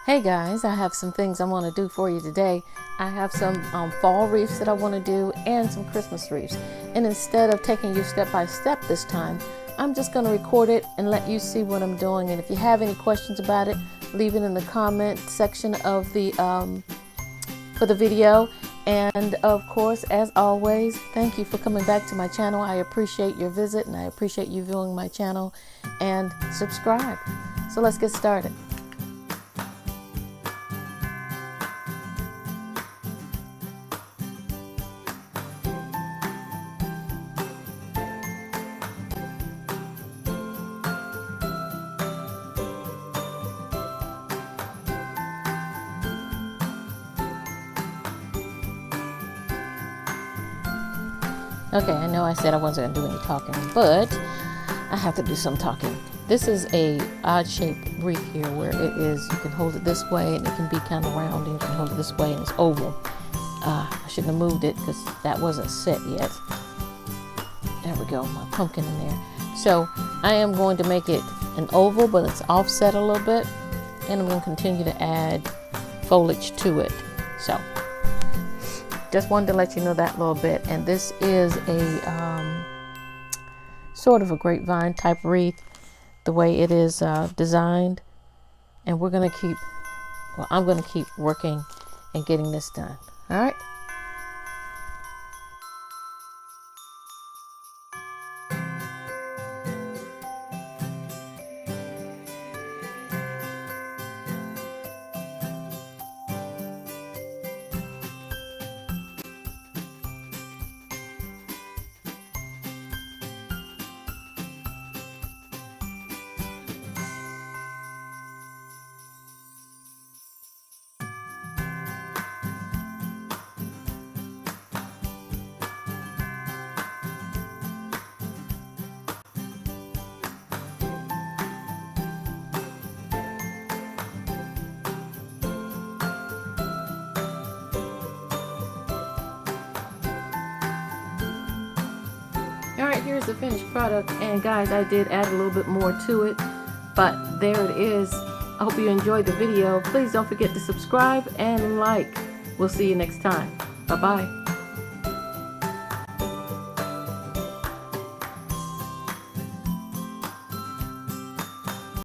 Hey guys, I have some things I want to do for you today. I have some fall wreaths that I want to do and some Christmas wreaths. And instead of taking you step by step this time, I'm just going to record it and let you see what I'm doing. And if you have any questions about it, leave it in the comment section of the for the video. And of course, as always, thank you for coming back to my channel. I appreciate your visit and I appreciate you viewing my channel, and subscribe. So let's get started. Okay, I know I said I wasn't going to do any talking, but I have to do some talking. This is a odd-shaped wreath here where it is, you can hold it this way and it can be kind of round, and you can hold it this way and it's oval. I shouldn't have moved it because that wasn't set yet. There we go, my pumpkin in there. So I am going to make it an oval, but it's offset a little bit, and I'm going to continue to add foliage to it. So just wanted to let you know that little bit. And this is a sort of a grapevine type wreath, the way it is designed. And we're going to keep, well, I'm going to keep working and getting this done. All right. Alright, here's the finished product, and guys, I did add a little bit more to it, but there it is. I hope you enjoyed the video. Please don't forget to subscribe and like. We'll see you next time. Bye-bye.